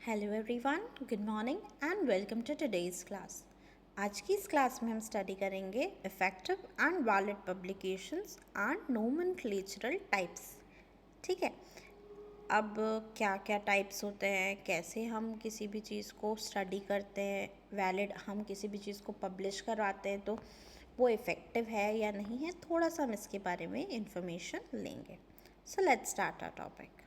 Hello everyone, good morning and welcome to today's class. आज की इस क्लास में हम स्टडी करेंगे effective and valid publications and nomenclatural types. ठीक है। अब क्या क्या टाइप्स होते हैं, कैसे हम किसी भी चीज़ को स्टडी करते हैं, वैलिड हम किसी भी चीज़ को पब्लिश करवाते हैं तो वो इफ़ेक्टिव है या नहीं है, थोड़ा सा हम इसके बारे में इंफॉर्मेशन लेंगे। So let's start our topic.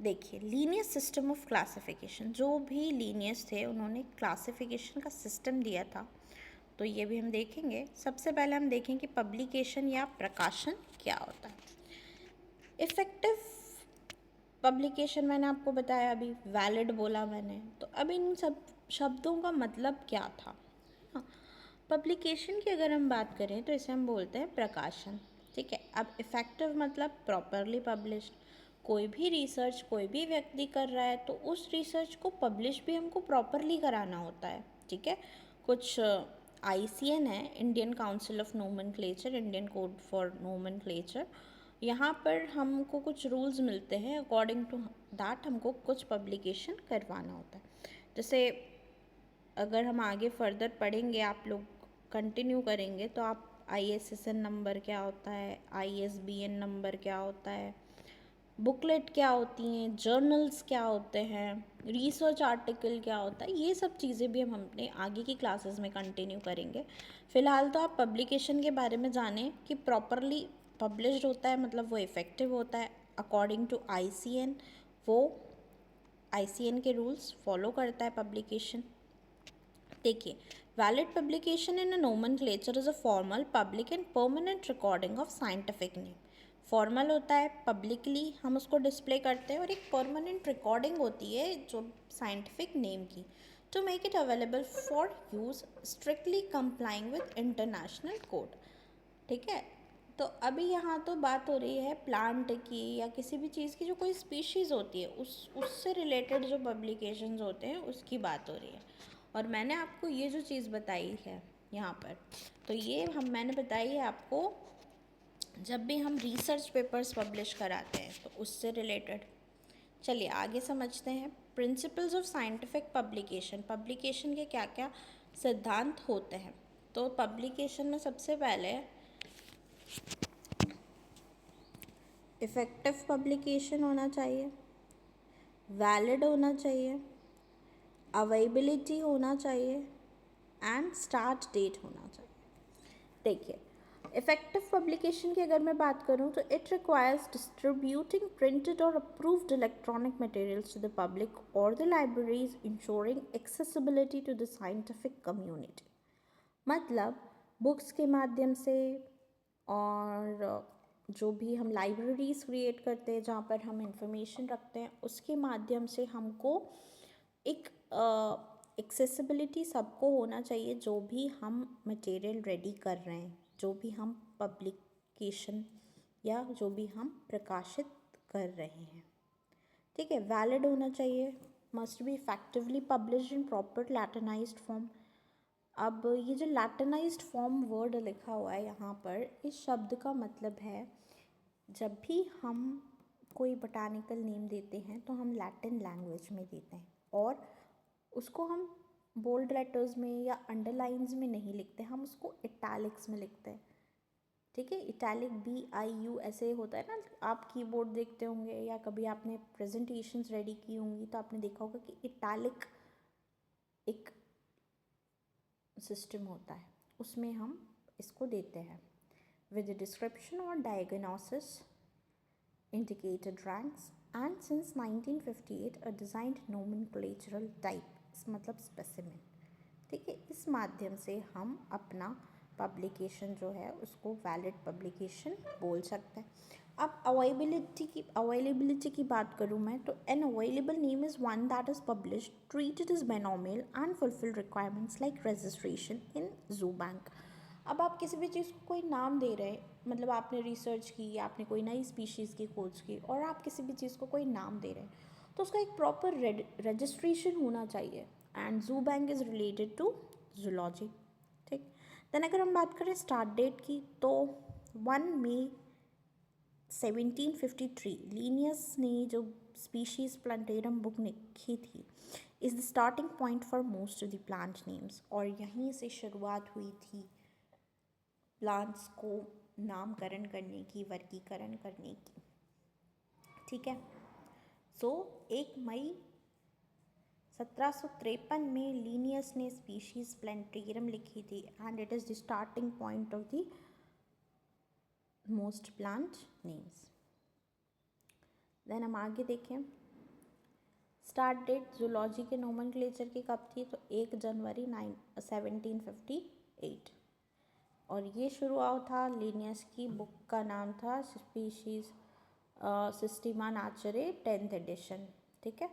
देखिए, लीनियर सिस्टम ऑफ क्लासिफिकेशन, जो भी लीनियर्स थे उन्होंने क्लासिफिकेशन का सिस्टम दिया था, तो ये भी हम देखेंगे। सबसे पहले हम देखें कि पब्लिकेशन या प्रकाशन क्या होता है। इफ़ेक्टिव पब्लिकेशन मैंने आपको बताया, अभी वैलिड बोला मैंने, तो अब इन सब शब्दों का मतलब क्या था। हाँ, पब्लिकेशन की अगर हम बात करें तो इसे हम बोलते हैं प्रकाशन। ठीक है। अब इफ़ेक्टिव मतलब प्रॉपरली पब्लिश्ड। कोई भी रिसर्च कोई भी व्यक्ति कर रहा है तो उस रिसर्च को पब्लिश भी हमको प्रॉपरली कराना होता है। ठीक है। कुछ ICN है, Indian council of nomenclature, Indian code for nomenclature. यहाँ पर हमको कुछ रूल्स मिलते हैं, अकॉर्डिंग टू दैट हमको कुछ पब्लिकेशन करवाना होता है। जैसे अगर हम आगे फर्दर पढ़ेंगे, आप लोग कंटिन्यू करेंगे तो आप ISSN नंबर क्या होता है, ISBN नंबर क्या होता है, बुकलेट क्या होती हैं, जर्नल्स क्या होते हैं, रिसर्च आर्टिकल क्या होता है, ये सब चीज़ें भी हम अपने आगे की क्लासेस में कंटिन्यू करेंगे। फ़िलहाल तो आप पब्लिकेशन के बारे में जानें कि प्रॉपरली पब्लिश्ड होता है मतलब वो इफ़ेक्टिव होता है अकॉर्डिंग टू ICN। वो ICN के रूल्स फॉलो करता है पब्लिकेशन। देखिए, valid publication in a nomenclature is a formal public and permanent recording of scientific name. Formal होता है, पब्लिकली हम उसको डिस्प्ले करते हैं, और एक परमानेंट रिकॉर्डिंग होती है जो साइंटिफिक नेम की, to make it available for use strictly complying with international code. ठीक है। तो अभी यहाँ तो बात हो रही है प्लांट की या किसी भी चीज़ की जो कोई स्पीशीज़ होती है, उससे रिलेटेड जो पब्लिकेशंस होते हैं उसकी बात हो रही है। और मैंने आपको ये जो चीज़ बताई है यहाँ पर, तो ये मैंने बताई है आपको जब भी हम रिसर्च पेपर्स पब्लिश कराते हैं तो उससे रिलेटेड। चलिए आगे समझते हैं principles of scientific publication. Publication के क्या क्या सिद्धांत होते हैं। तो पब्लिकेशन में सबसे पहले इफ़ेक्टिव पब्लिकेशन होना चाहिए, वैलिड होना चाहिए, अवेलेबिलिटी होना चाहिए एंड स्टार्ट डेट होना चाहिए। देखिए, इफ़ेक्टिव पब्लिकेशन की अगर मैं बात करूं तो इट रिक्वायर्स डिस्ट्रीब्यूटिंग प्रिंटेड और approved electronic materials to the public और the libraries, ensuring accessibility to the scientific community. मतलब बुक्स के माध्यम से, और जो भी हम लाइब्रेरीज़ क्रिएट करते हैं जहाँ पर हम इंफॉर्मेशन रखते हैं, उसके माध्यम से हमको एक एक्सेसिबिलिटी सबको होना चाहिए। जो भी हम मटेरियल रेडी कर रहे हैं, जो भी हम पब्लिकेशन या जो भी हम प्रकाशित कर रहे हैं, ठीक है। वैलिड होना चाहिए, must be effectively published in proper latinised form. अब ये जो लैटिनाइज्ड फॉर्म वर्ड लिखा हुआ है यहाँ पर, इस शब्द का मतलब है जब भी हम कोई बोटानिकल नेम देते हैं तो हम लैटिन लैंग्वेज में देते हैं, और उसको हम बोल्ड लेटर्स में या अंडरलाइंस में नहीं लिखते, हम उसको इटैलिक्स में लिखते हैं। ठीक है। इटैलिक BIU ऐसे होता है ना, आप कीबोर्ड देखते होंगे या कभी आपने प्रेजेंटेशंस रेडी की होंगी तो आपने देखा होगा कि इटैलिक एक सिस्टम होता है, उसमें हम इसको देते हैं विद डिस्क्रिप्शन और diagnosis, indicated ranks, and since 1958 a designed nomenclatural type, मतलब स्पेसिमेन। ठीक है। इस माध्यम से हम अपना पब्लिकेशन जो है उसको वैलिड पब्लिकेशन बोल सकते हैं। अब अवेलेबिलिटी की बात करूँ मैं तो an available name is one that is published, treated is binomial and fulfil requirements like registration in ZooBank. अब आप किसी भी चीज़ को कोई नाम दे रहे हैं, मतलब आपने रिसर्च की, आपने कोई नई स्पीशीज़ की खोज की और आप किसी भी चीज़ को कोई नाम दे रहे हैं, तो उसका एक प्रॉपर रजिस्ट्रेशन होना चाहिए। And zoo bank is related to zoology. ठीक। देन अगर हम बात करें स्टार्ट डेट की, तो 1 मई 1753 लीनियस ने जो स्पीशीज प्लांटेरम बुक लिखी थी is the starting point for most of the plant names, और यहीं से शुरुआत हुई थी प्लांट्स को नामकरण करने की, वर्गीकरण करने की। ठीक है। सो 1 मई 1753 में लीनियस ने स्पीशीज प्लांटेरम लिखी थी and it is the starting point of the most plant names. Then हम आगे देखें, स्टार्ट डेट जूलॉजी के नोमेनक्लेचर की कब थी, तो 1 जनवरी 1758, और ये शुरू हुआ था लीनियस की बुक का नाम था स्पीशीज सिस्टीमा नेचुरे 10th एडिशन। ठीक है।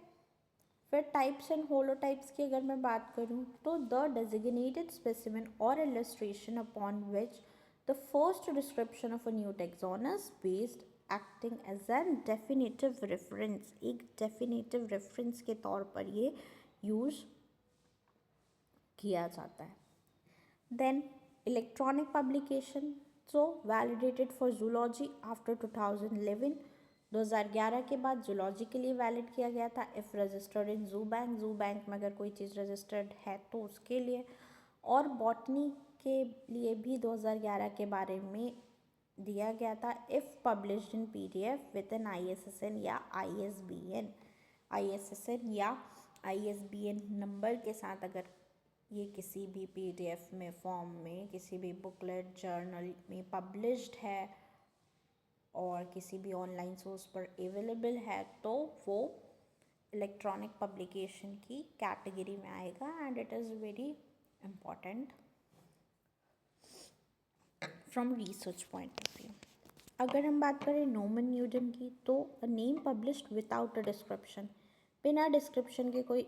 फिर टाइप्स एंड होलोटाइप्स की अगर मैं बात करूँ तो द डेजिग्नेटेड स्पेसिमेन और illustration upon which the first description of a new taxon is based acting as an definitive reference, एक डेफिनेटिव रेफरेंस के तौर पर ये यूज किया जाता है। Then electronic publication, so validated for zoology after 2011, 2011 के बाद जूलॉजी के लिए वैलिड किया गया था। इफ़ रजिस्टर्ड इन जू बैंक में अगर कोई चीज़ रजिस्टर्ड है तो उसके लिए, और बॉटनी के लिए भी 2011 के बारे में दिया गया था। If published in PDF with an ISSN या ISBN नंबर के साथ, अगर ये किसी भी PDF में फॉर्म में किसी भी बुकलेट जर्नल में पब्लिश्ड है और किसी भी ऑनलाइन सोर्स पर अवेलेबल है तो वो इलेक्ट्रॉनिक पब्लिकेशन की कैटेगरी में आएगा and it is very important from research point of view. अगर हम बात करें नोमन न्यूटन की, तो a name published without a description, बिना डिस्क्रिप्शन के कोई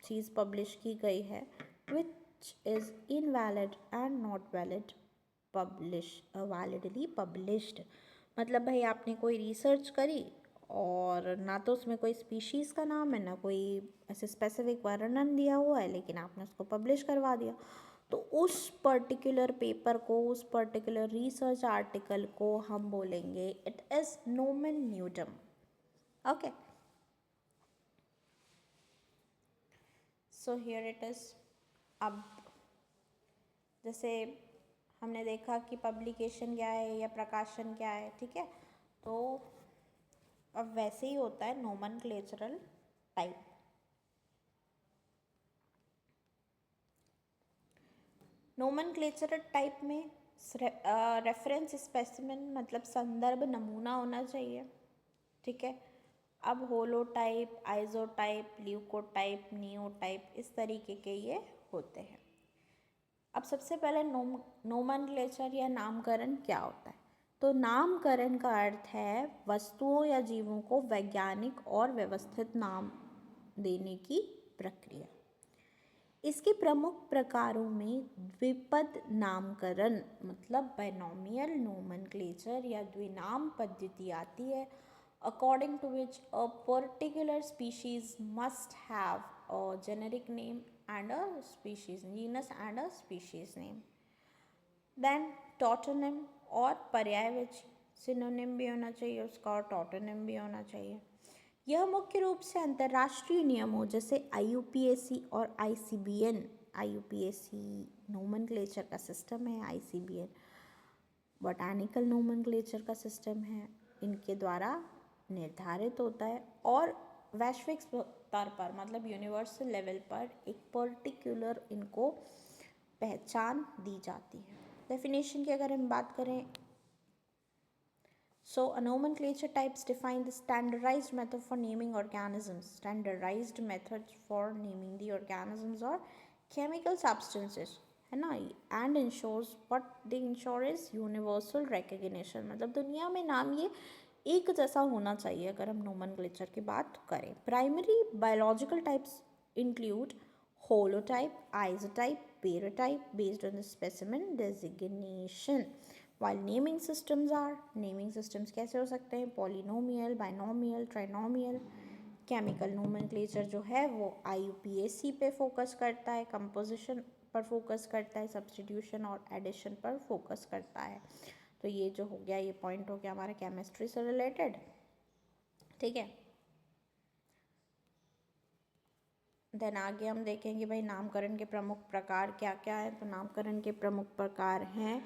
चीज़ पब्लिश की गई है, which is invalid and not valid validly published. मतलब भाई आपने कोई रिसर्च करी और ना तो उसमें कोई स्पीशीज़ का नाम है, ना कोई ऐसे स्पेसिफिक वर्णन दिया हुआ है, लेकिन आपने उसको पब्लिश करवा दिया, तो उस पर्टिकुलर पेपर को, उस पर्टिकुलर रिसर्च आर्टिकल को हम बोलेंगे it is nomen nudum. Okay, so here it is. अब जैसे हमने देखा कि पब्लिकेशन क्या है या प्रकाशन क्या है, ठीक है, तो अब वैसे ही होता है नोमेनक्लेचरल टाइप। नोमेनक्लेचरल टाइप में रेफरेंस स्पेसिमेन मतलब संदर्भ नमूना होना चाहिए। ठीक है। अब होलोटाइप, आइसोटाइप, ल्यूकोटाइप, नियोटाइप, इस तरीके के ये होते हैं। अब सबसे पहले नोमेनक्लेचर या नामकरण क्या होता है, तो नामकरण का अर्थ है वस्तुओं या जीवों को वैज्ञानिक और व्यवस्थित नाम देने की प्रक्रिया। इसके प्रमुख प्रकारों में द्विपद नामकरण मतलब बाइनोमियल नोमेनक्लेचर या द्विनाम पद्धति आती है, according to which a particular species must have a generic name and a species genus and a species name. Then टॉटोनिम और पर्यायवाची, सिनोनिम भी होना चाहिए उसका और टॉटोनिम भी होना चाहिए। यह मुख्य रूप से अंतर्राष्ट्रीय नियमों जैसे IUPAC और ICBN, IUPAC नोमेनक्लेचर का सिस्टम है, ICBN बॉटैनिकल नोमेनक्लेचर का सिस्टम है, इनके द्वारा निर्धारित होता है, और वैश्विक स्तर पर मतलब यूनिवर्सल लेवल पर एक पर्टिकुलर इनको पहचान दी जाती है। डेफिनेशन की अगर हम बात करें, so a nomenclature types define the standardized method for naming organisms, standardized methods for naming the organisms or chemical substances, है ना, and ensures what they ensure is universal recognition, मतलब दुनिया में नाम ये एक जैसा होना चाहिए। अगर हम नोमेनक्लेचर की बात करें, primary biological types include holotype, isotype, paratype based on the specimen designation, while naming systems are, naming systems कैसे हो सकते हैं, polynomial, binomial, trinomial। Chemical nomenclature जो है वो IUPAC पे फोकस करता है, कंपोजिशन पर फोकस करता है, सब्स्टिट्यूशन और एडिशन पर फोकस करता है। तो ये जो हो गया, ये पॉइंट हो गया हमारा केमिस्ट्री से रिलेटेड। ठीक है, देन आगे हम देखेंगे भाई नामकरण के प्रमुख प्रकार क्या क्या है। तो नामकरण के प्रमुख प्रकार हैं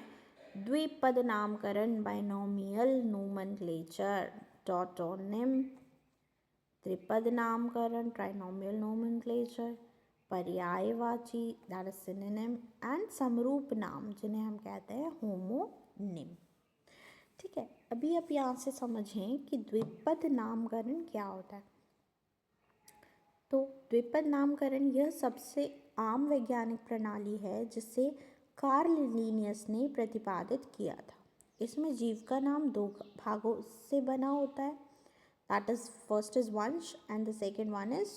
द्विपद नामकरण, बाइनोमियल नोमेनक्लेचर, टॉटोनिम, त्रिपद नामकरण, ट्राइनोमियल नोमेनक्लेचर, पर्यायवाची दैट इज सिनोनिम, एंड समरूप नाम जिन्हें हम कहते हैं होमोनिम। ठीक है, अभी आप यहाँ से समझें कि द्विपद नामकरण क्या होता है। तो द्विपद नामकरण यह सबसे आम वैज्ञानिक प्रणाली है जिसे कार्ल लिनियस ने प्रतिपादित किया था। इसमें जीव का नाम दो भागों से बना होता है, दैट इज फर्स्ट इज वंश and the second one is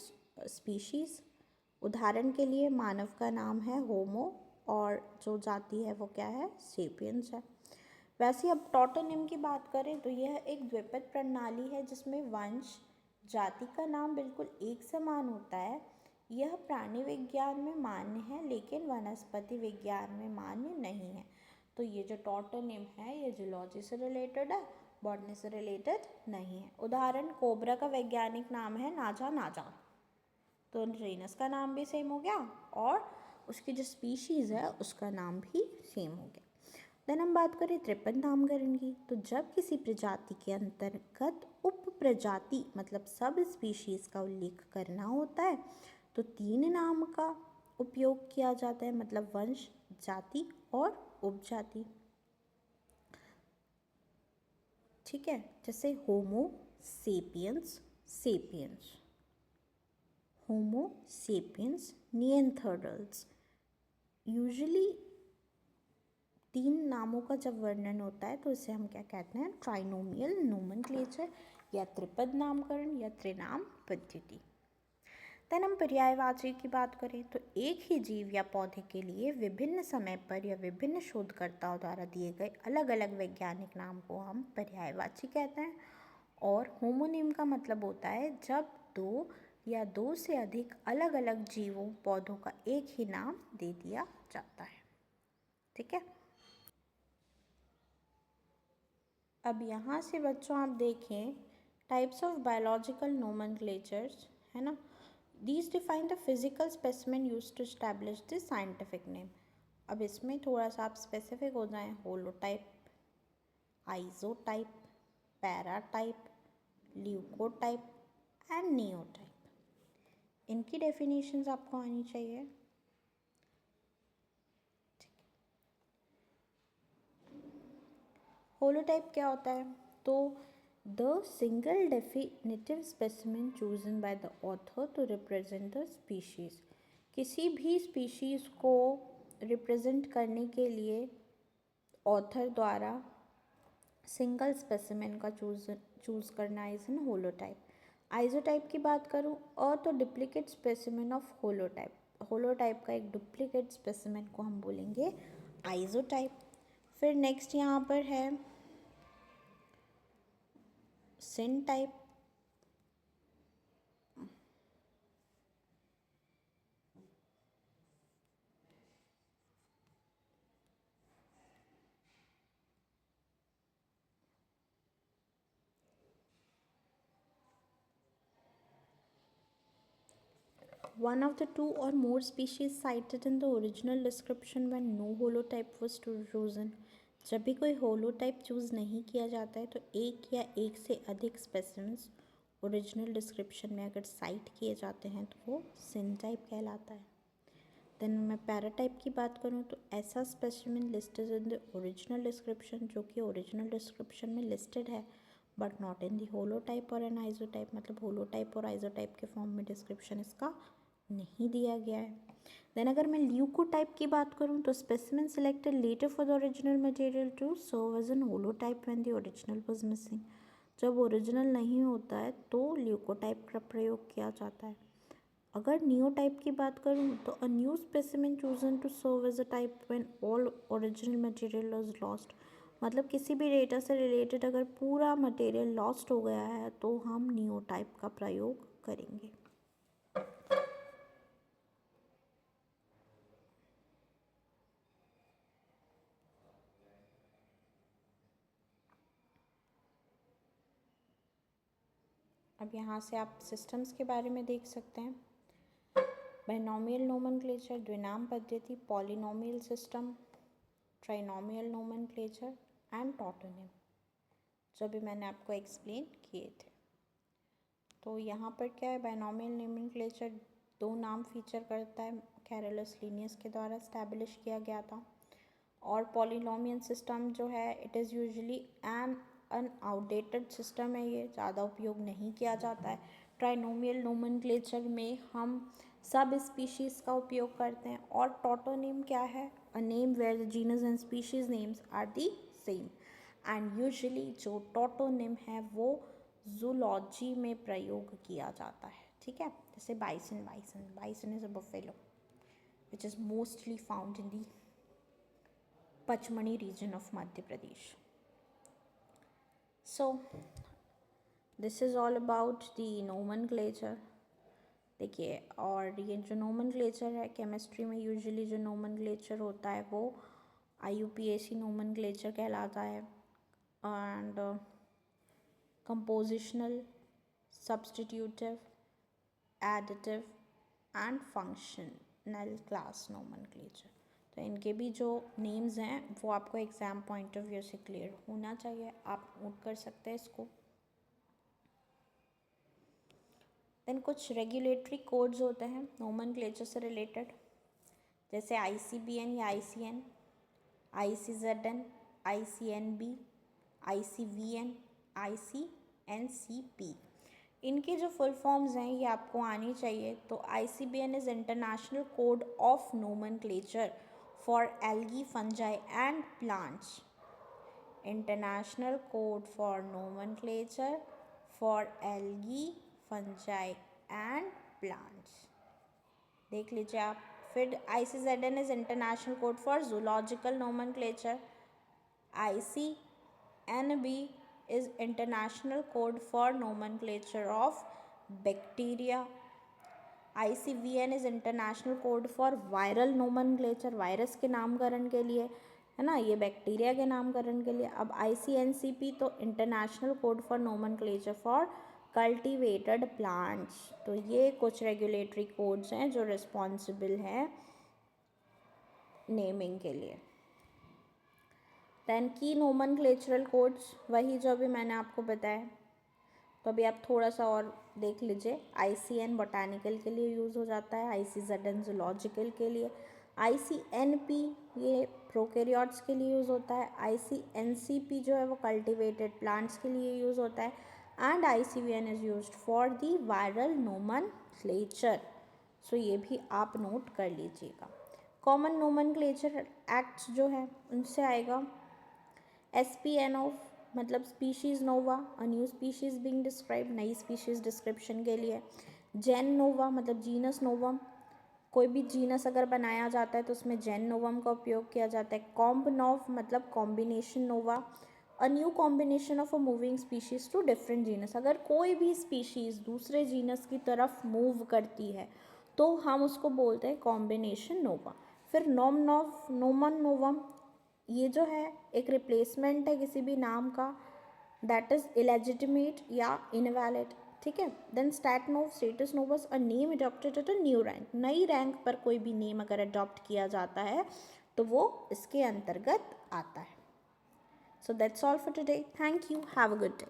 species. उदाहरण के लिए मानव का नाम है होमो और जो जाति है वो क्या है, सेपियंस है। वैसे अब टॉटोनिम की बात करें तो यह एक द्विपद प्रणाली है जिसमें वंश जाति का नाम बिल्कुल एक समान होता है। यह प्राणी विज्ञान में मान्य है लेकिन वनस्पति विज्ञान में मान्य नहीं है। तो ये जो टॉटोनिम है ये जूलॉजी से रिलेटेड है, बॉटनी से रिलेटेड नहीं है। उदाहरण, कोबरा का वैज्ञानिक नाम है नाजा नाजा, तो जीनस का नाम भी सेम हो गया और उसकी जो स्पीशीज़ है उसका नाम भी सेम हो गया। देन हम बात करें त्रिपद नामकरण की, तो जब किसी प्रजाति के अंतर्गत उप प्रजाति मतलब सब स्पीशीज़ का उल्लेख करना होता है तो तीन नाम का उपयोग किया जाता है, मतलब वंश, जाति और उपजाति। ठीक है, जैसे होमो सेपियंस, सेपियंस, होमो सेपियंस, निएंथर्डल्स। यूजुअली तीन नामों का जब वर्णन होता है तो इसे हम क्या कहते हैं, ट्राइनोमियल नोमेनक्लेचर या त्रिपद नामकरण या त्रिनाम पद्धति। देन हम पर्यायवाची की बात करें तो एक ही जीव या पौधे के लिए विभिन्न समय पर या विभिन्न शोधकर्ताओं द्वारा दिए गए अलग अलग वैज्ञानिक नाम को हम पर्यायवाची कहते हैं। और होमोनिम का मतलब होता है जब दो या दो से अधिक अलग अलग जीवों पौधों का एक ही नाम दे दिया जाता है। ठीक है, अब यहाँ से बच्चों आप देखें टाइप्स ऑफ बायोलॉजिकल नोमेनक्लेचर्स है ना, these define the physical specimen use to establish the scientific name. अब इसमें थोड़ा सा आप स्पेसिफिक हो जाएं, holotype, isotype, paratype, lectotype and neotype, इनकी डेफिनेशंस आपको आनी चाहिए। होलोटाइप क्या होता है, तो the single definitive specimen chosen by the author to represent the species. किसी भी स्पीशीज़ को रिप्रेजेंट करने के लिए ऑथर द्वारा सिंगल स्पेसिमेन का चूज करना इज इन होलोटाइप। आइजोटाइप की बात करूँ और तो duplicate specimen of holotype, holotype का एक डुप्लीकेट स्पेसिमेन को हम बोलेंगे आइजोटाइप। फिर नेक्स्ट यहाँ पर है सिन type. One of the two or more species cited in the original description when no holotype was chosen। जब भी कोई होलोटाइप चूज़ नहीं किया जाता है तो एक या एक से अधिक स्पेसिमेंस ओरिजिनल डिस्क्रिप्शन में अगर साइट किए जाते हैं तो वो सिन टाइप कहलाता है। देन मैं पैराटाइप की बात करूँ तो ऐसा specimen listed in the original description जो कि ओरिजिनल डिस्क्रिप्शन में लिस्टेड है but not in the holotype और एन आइजोटाइप, मतलब होलोटाइप और आइजोटाइप के फॉर्म में डिस्क्रिप्शन इसका नहीं दिया गया है। देन अगर मैं ल्यूकोटाइप की बात करूं तो specimen selected later for the original material to serve as an holotype when the original was missing. जब ओरिजिनल नहीं होता है तो ल्यूकोटाइप का प्रयोग किया जाता है। अगर नियोटाइप की बात करूं तो a new specimen chosen to serve as a type when all original material was lost, मतलब किसी भी डेटा से रिलेटेड अगर पूरा मटेरियल लॉस्ट हो गया है तो हम नियोटाइप का प्रयोग करेंगे। अब यहाँ से आप सिस्टम्स के बारे में देख सकते हैं। बाइनोमियल नोमेनक्लेचर, द्विनाम पद्धति, polynomial system, trinomial nomenclature and टॉटोनिम, जो भी मैंने आपको एक्सप्लेन किए थे। तो यहाँ पर क्या है, बाइनोमियल नोमेनक्लेचर दो नाम फीचर करता है, कैरोलस लिनियस के द्वारा स्टैब्लिश किया गया था। और पॉलिनोमियल सिस्टम जो है it is usually an outdated system है, ये ज़्यादा उपयोग नहीं किया जाता है। ट्राइनोमियल नोमेनक्लेचर में हम सब स्पीशीज़ का उपयोग करते हैं। और टॉटोनिम क्या है, a name where the genus and species names are the same. And usually जो टॉटोनिम है वो जूलॉजी में प्रयोग किया जाता है, ठीक है। जैसे bison is a buffalo which is mostly found in the Pachmarhi region of Madhya Pradesh. So this is all about the nomenclature. देखिए, और ये जो नोमेनक्लेचर है केमिस्ट्री में यूजुअली जो नोमेनक्लेचर होता है वो IUPAC नोमेनक्लेचर कहलाता है। And compositional, substitutive, additive and functional class nomenclature. तो इनके भी जो नेम्स हैं वो आपको एग्ज़ाम पॉइंट ऑफ व्यू से क्लियर होना चाहिए, आप नोट कर सकते हैं इसको। देन कुछ रेगुलेटरी कोड्स होते हैं नोमेनक्लेचर से रिलेटेड, जैसे ICBN या ICN, ICZN, ICNB, ICVN, ICNCP। इनकी जो फुल फॉर्म्स हैं ये आपको आनी चाहिए। तो ICBN is international code of nomenclature for algae, fungi and plants. International code for nomenclature for algae, fungi and plants, देख लीजिए आप। फिर ICZN is international code for zoological nomenclature. ICNB is international code for nomenclature of bacteria. ICVN is international code for viral nomenclature, virus के नामकरण के लिए, है ना, ये बैक्टीरिया के नामकरण के लिए। अब ICNCP तो international code for nomenclature for cultivated plants. तो ये कुछ रेगुलेटरी कोड्स हैं जो रिस्पॉन्सिबल हैं नेमिंग के लिए। दैन की नोमेनक्लेचरल कोड्स, वही जो अभी मैंने आपको बताया। तो अभी आप थोड़ा सा और देख लीजिए। ICN बोटानिकल के लिए यूज़ हो जाता है, ICZN जूलॉजिकल के लिए, ICNP ये प्रोकैरियोट्स के लिए यूज़ होता है, ICNCP जो है वो कल्टिवेटेड प्लांट्स के लिए यूज़ होता है, and ICVN is used for the viral nomenclature. So ये भी आप नोट कर लीजिएगा। कॉमन नोमेनक्लेचर एक्ट्स जो है उनसे आएगा SPNO, मतलब species Nova, a new species being describe, नई स्पीशीज़ डिस्क्रिप्शन के लिए। जेन नोवा मतलब जीनस नोवम, कोई भी जीनस अगर बनाया जाता है तो उसमें जेन नोवम का उपयोग किया जाता है। कॉम्ब नोव मतलब combination nova, a new combination of a moving species to different genus, अगर कोई भी स्पीशीज़ दूसरे जीनस की तरफ मूव करती है तो हम उसको बोलते हैं कॉम्बिनेशन नोवा। फिर नोमन नोवम, ये जो है एक रिप्लेसमेंट है किसी भी नाम का, दैट इज़ इलेजिटिमेट या इनवैलिड, ठीक है। Then stat nov, status novus, a name adopted at a new rank, नई रैंक पर कोई भी नेम अगर अडॉप्ट किया जाता है तो वो इसके अंतर्गत आता है। So that's all for today, thank you, have a good day.